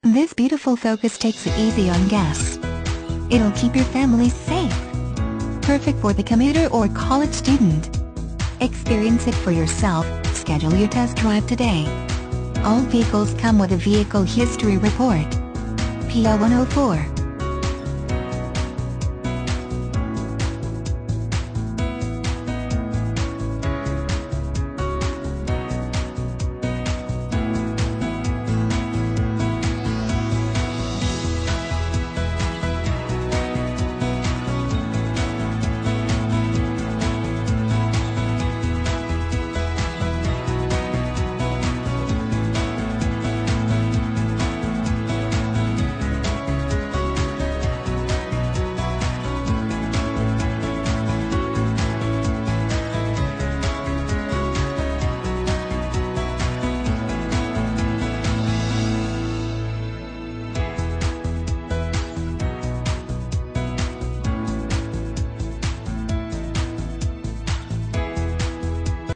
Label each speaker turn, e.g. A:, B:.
A: This beautiful Focus takes it easy on gas. It'll keep your family safe. Perfect for the commuter or college student. Experience it for yourself. Schedule your test drive today. All vehicles come with a vehicle history report. PL 104.